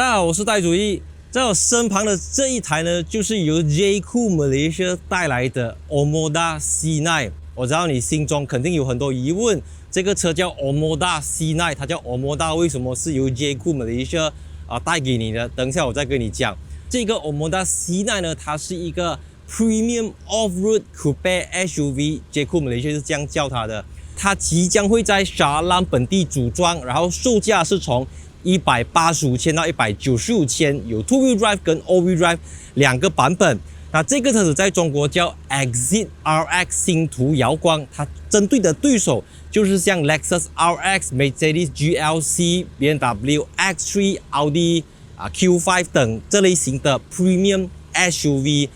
大家好，我是戴主义。在我身旁的这一台呢，就是由 Jayco Malaysia 带来的 Omoda C9。我知道你心中肯定有很多疑问，这个车叫 Omoda C9， 它叫 Omoda， 为什么是由 Jayco Malaysia 带给你的？等一下我再跟你讲。这个 Omoda C9 呢，它是一个 Premium Off-Road Coupe SUV，Jayco Malaysia 是这样叫它的。它即将会在沙兰本地组装，然后售价是从185千到195千，有 Two-Wheel Drive 跟 All-Wheel Drive 两个版本。那这个车子在中国叫 Exit RX 星途瑶光，它针对的对手就是像 Lexus RX、Mercedes GLC、BMW X3、Audi Q5 等这类型的 Premium SUV。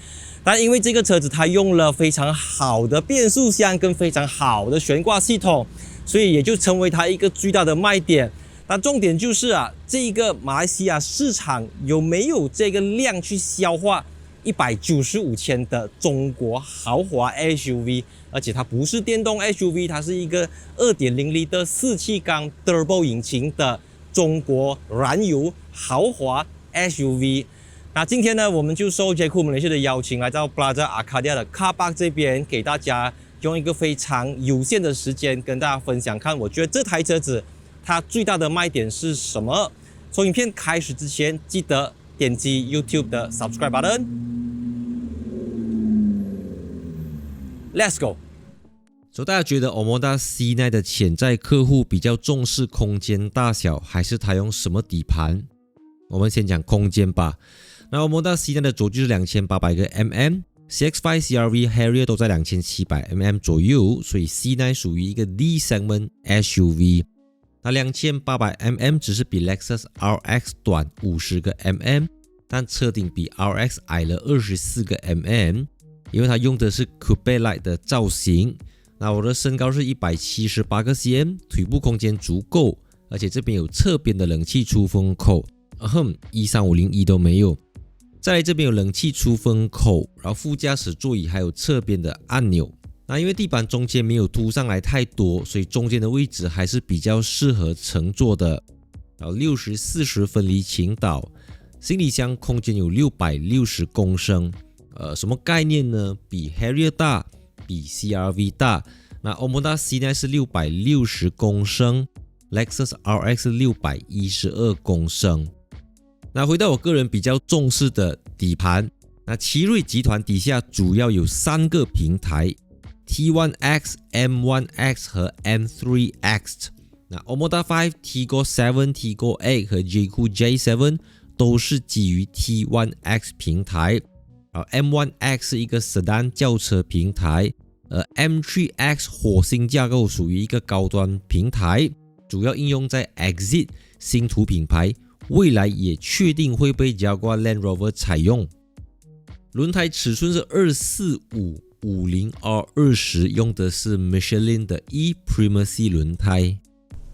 但因为这个车子它用了非常好的变速箱跟非常好的悬挂系统，所以也就成为它一个最大的卖点。但重点就是这个马来西亚市场有没有这个量去消化195千的中国豪华 SUV， 而且它不是电动 SUV， 它是一个 2.0L 的4气缸 Turbo 引擎的中国燃油豪华 SUV。那今天呢，我们就受 Jayco Malaysia 的邀请，来到 Plaza Arcadia 的 Car Park 这边，给大家用一个非常有限的时间跟大家分享，看我觉得这台车子它最大的卖点是什么。从影片开始之前，记得点击 YouTube 的 Subscribe button。Let's go。所以大家觉得 Omoda C9 的潜在客户比较重视空间大小，还是它用什么底盘？我们先讲空间吧。那 Omoda C9 的轴距是2800个 mm，CX5、CR-V、Harrier 都在2700 mm 左右，所以 C9 属于一个 D segment SUV。那2800 mm 只是比 Lexus RX 短50个 mm， 但车顶比 RX 矮了24个 mm， 因为它用的是 Coupe-like 的造型。那我的身高是178个 cm， 腿部空间足够，而且这边有侧边的冷气出风口，13501都没有。再来这边有冷气出风口，然后副驾驶座椅还有侧边的按钮。那因为地板中间没有凸上来太多，所以中间的位置还是比较适合乘坐的。然后60/40分离倾倒，行李箱空间有660公升。什么概念呢？比 Harrier 大，比 CR-V 大。那 Omoda C9 是660公升，Lexus RX 是612公升。那回到我个人比较重视的底盘，那奇瑞集团底下主要有3个平台 T1X、M1X 和 M3X。那 Omoda 5、Tigor 7、Tigor 8和 Jayco J7 都是基于 T1X 平台，而 M1X 是一个 Sedan 轿车平台，而 M3X 火星架构属于一个高端平台，主要应用在 Exit 星途品牌，未来也确定会被 Jaguar Land Rover 采用。轮胎尺寸是245/50R20， 用的是 Michelin 的 E-Primacy 轮胎。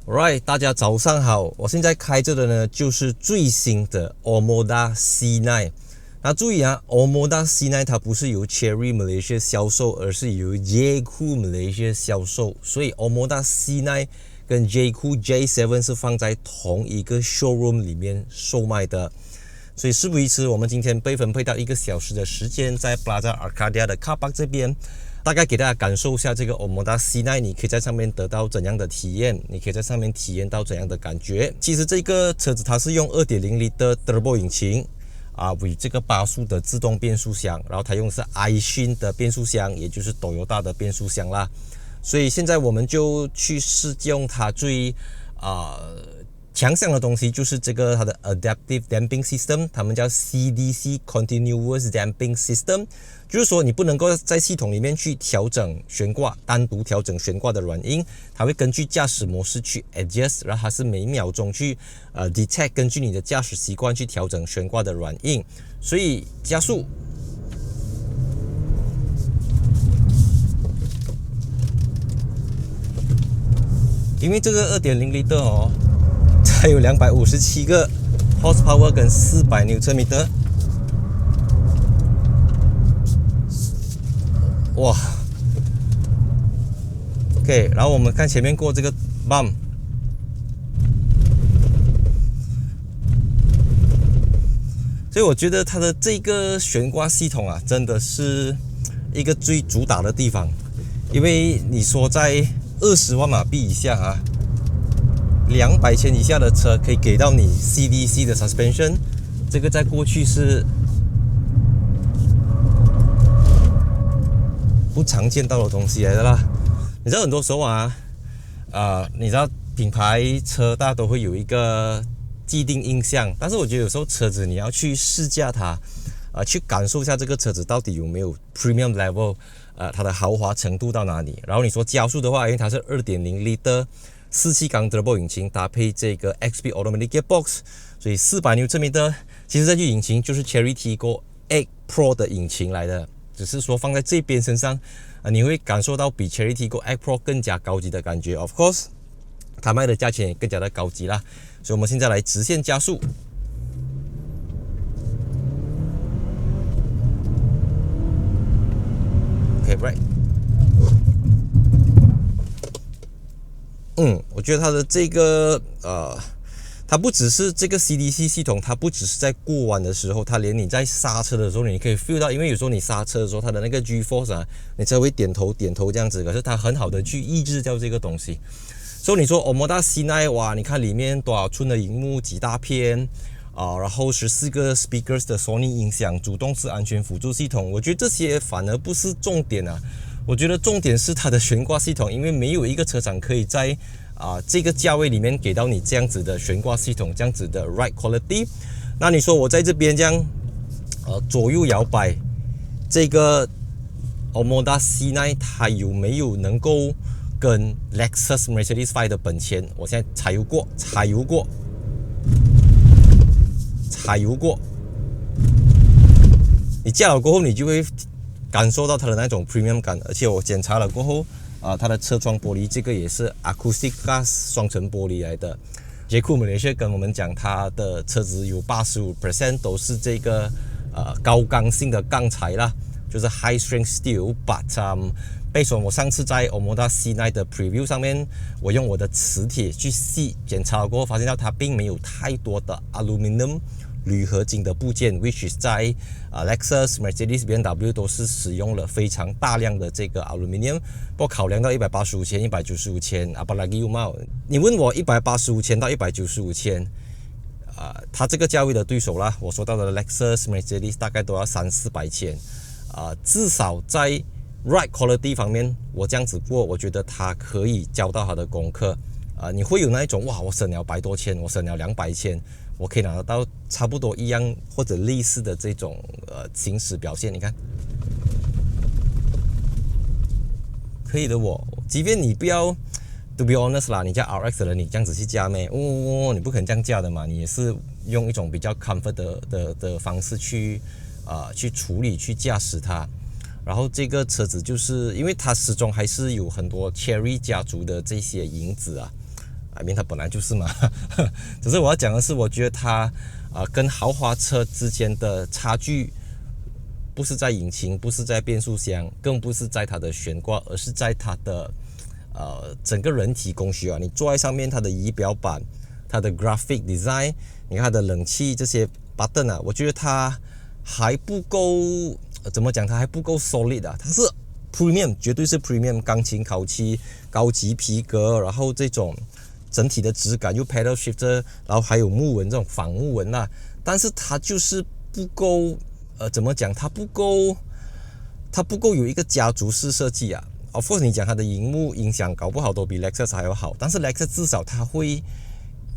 Alright， 大家早上好，我现在开着的呢就是最新的 Omoda C9。那注意Omoda C9 它不是由 Chery Malaysia 销售，而是由 Jayco Malaysia 销售，所以 Omoda C9 跟 Jayco J7 是放在同一个 showroom 里面售卖的。所以事不宜迟，我们今天被分配到1个小时的时间，在 Plaza Arcadia 的 Car Park 这边，大概给大家感受一下这个 Omoda C9， 你可以在上面得到怎样的体验，你可以在上面体验到怎样的感觉。其实这个车子它是用 2.0L 的 Turbo 引擎为这个8速的自动变速箱，然后它用的是 iShin 的变速箱，也就是 Toyota 的变速箱啦。所以现在我们就去试用它最强项的东西，就是这个它的 Adaptive Damping System， 他们叫 CDC Continuous Damping System， 就是说你不能够在系统里面去调整悬挂，单独调整悬挂的软硬，它会根据驾驶模式去 adjust， 然后它是每秒钟去detect， 根据你的驾驶习惯去调整悬挂的软硬。所以加速，因为这个 2.0L 的它有257个 horsepower 跟400 Nm。哇 OK， 然后我们看前面过这个 bump，所以我觉得它的这个悬挂系统啊，真的是一个最主打的地方。因为你说在20万马币以下啊，200千以下的车可以给到你 CDC 的 suspension， 这个在过去是不常见到的东西来的啦。你知道很多时候啊，你知道品牌车大家都会有一个既定印象，但是我觉得有时候车子你要去试驾它，去感受一下这个车子到底有没有 premium level，它的豪华程度到哪里。然后你说加速的话，因为它是 2.0L 4气缸 turbo 引擎搭配这个 XP automatic gearbox， 所以400 Nm，其实这具引擎就是 Chery Tiggo 8 Pro 的引擎来的，只是说放在这边身上，你会感受到比 Chery Tiggo 8 Pro 更加高级的感觉。Of course， 它卖的价钱也更加的高级啦。所以我们现在来直线加速。OK， right。我觉得它的这个它不只是这个 CDC 系统，它不只是在过弯的时候，它连你在刹车的时候，你可以 feel 到，因为有时候你刹车的时候，它的那个 G-force 啊，你才会点头这样子，可是它很好的去抑制掉这个东西。所以你说 Omoda C9， 哇，你看里面多少寸的荧幕，几大片然后14个 speakers 的 Sony 音响，主动式安全辅助系统，我觉得这些反而不是重点啊。我觉得重点是它的悬挂系统，因为没有一个车厂可以在这个价位里面给到你这样子的悬挂系统，这样子的 ride quality。那你说我在这边这样左右摇摆，这个 Omoda C9 它有没有能够跟 Lexus Mercedes-5 的本钱？我现在踩油过，你驾了过后，你就会感受到它的那种 premium 感。而且我检查了过后，它的车窗玻璃这个也是 Acoustic Glass 双层玻璃来的。Jayco Malaysia 跟我们讲，它的车子有 85% 都是这个高刚性的钢材啦，就是 High Strength Steel。But based on 我上次在 Omoda C9 的 preview 上面，我用我的磁铁去细检查过后，发现到它并没有太多的 aluminum 铝合金的部件 ，which is 在Lexus、Mercedes、BMW 都是使用了非常大量的这个 aluminium。不过考量到185千、195千，apalagi mau， 你问我185千到195千，它这个价位的对手啦，我说到的 Lexus、Mercedes 大概都要300-400千，至少在 ride quality 方面，我这样子过，我觉得它可以交到它的功课。你会有那一种哇，我省了100多千，我省了200千，我可以拿得到差不多一样或者类似的这种行驶表现。你看，可以的即便你不要 to be honest 啦，你驾 RX 的人，你这样子去驾咩？你不可能这样驾的嘛，你也是用一种比较 comfort 的方式去处理去驾驶它。然后这个车子就是因为它始终还是有很多 Chery 家族的这些影子因为它本来就是嘛。只是我要讲的是，我觉得它跟豪华车之间的差距不是在引擎，不是在变速箱，更不是在它的悬挂，而是在它的整个人体工学你坐在上面，它的仪表板，它的 graphic design， 你看它的冷气这些 button 我觉得它还不够。怎么讲？它还不够 solid 它是 premium， 绝对是 premium， 钢琴烤漆、高级皮革，然后这种整体的质感又 pedal shifter， 然后还有木纹这种仿木纹但是它就是不够怎么讲？它不够有一个家族式设计Of course， 你讲它的荧幕音响搞不好都比 Lexus 还要好，但是 Lexus 至少它会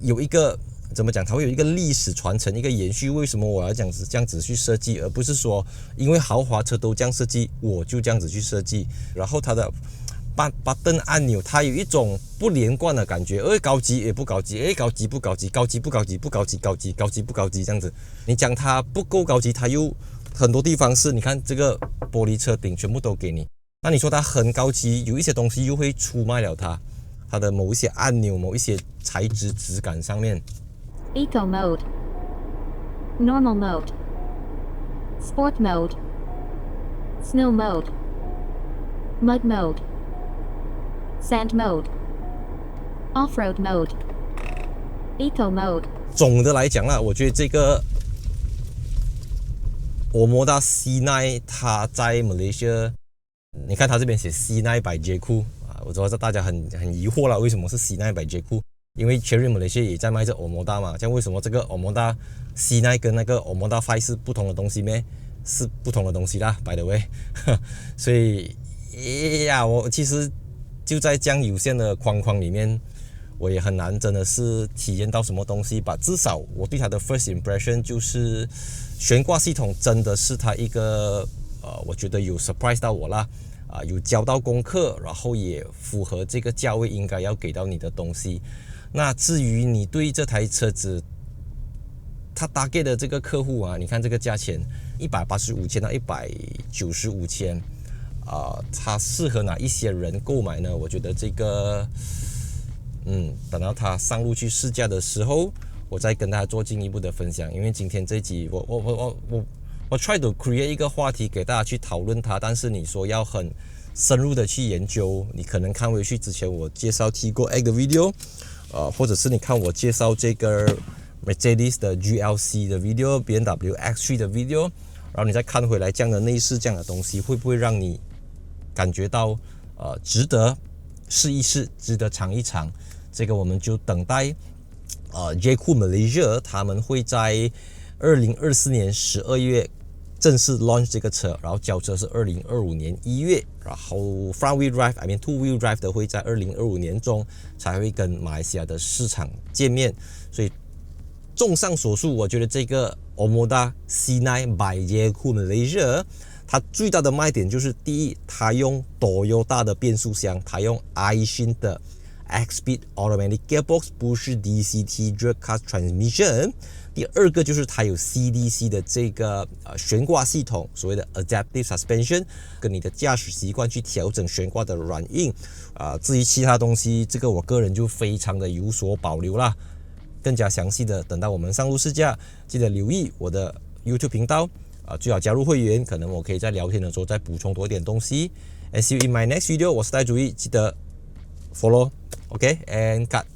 有一个。怎么讲？它会有一个历史传承，一个延续。为什么我要这样子去设计，而不是说因为豪华车都这样设计，我就这样子去设计？然后它的button 按钮，它有一种不连贯的感觉，高级也不高级，高级不高级，高级不高级，不高级高级，高级不高级这样子。你讲它不够高级，它又很多地方是，你看这个玻璃车顶全部都给你。那你说它很高级，有一些东西又会出卖了它的某一些按钮，某一些材质质感上面。Eco mode, normal mode, sport mode, snow mode, mud mode, sand mode, off-road mode, eco mode。总的来讲我觉得这个 Omoda C9 它在马来西亚，你看它这边写 C9 by J-Cool 啊，我知道大家很疑惑了，为什么是 C9 by J-Cool？因为 Chery 马来西亚也在卖这 Omoda 嘛，这样为什么这个 Omoda C9 跟那个 Omoda 5是不同的东西咩？是不同的东西啦 ，by the way 所以呀，我其实就在这样有限的框框里面，我也很难真的是体验到什么东西吧。至少我对它的 first impression 就是悬挂系统真的是它一个我觉得有 surprise 到我啦，有交到功课，然后也符合这个价位应该要给到你的东西。那至于你对这台车子它搭给的这个客户啊，你看这个价钱185千到195千，它适合哪一些人购买呢？我觉得这个，等到它上路去试驾的时候，我再跟大家做进一步的分享。因为今天这集我 try to create 一个话题给大家去讨论它，但是你说要很深入的去研究，你可能看回去之前我介绍 Tiggo Egg 的 video，或者是你看我介绍这个 Mercedes 的 GLC 的 video、BMW X3 的 video， 然后你再看回来这样的内饰这样的东西，会不会让你感觉到值得试一试，值得尝一尝？这个我们就等待J-Cool Malaysia 他们会在2024年12月正式 launch 这个车，然后交车是2025年1月，然后 front wheel drive two wheel drive 的会在2025年中才会跟马来西亚的市场见面。所以综上所述，我觉得这个 Omoda C9 by J-Cool Malaysia 它最大的卖点就是第一，它用 Toyota 的变速箱，它用 iShin 的 X-Speed Automatic Gearbox， 不是 DCT Drag Cast Transmission。第二个就是它有 CDC 的这个悬挂系统，所谓的 Adaptive Suspension， 跟你的驾驶习惯去调整悬挂的软硬。至于其他东西，这个我个人就非常的有所保留啦。更加详细的，等到我们上路试驾，记得留意我的 YouTube 频道。最好加入会员，可能我可以在聊天的时候再补充多一点东西。And see you in my next video， 我是戴主义，记得 follow，OK，and cut。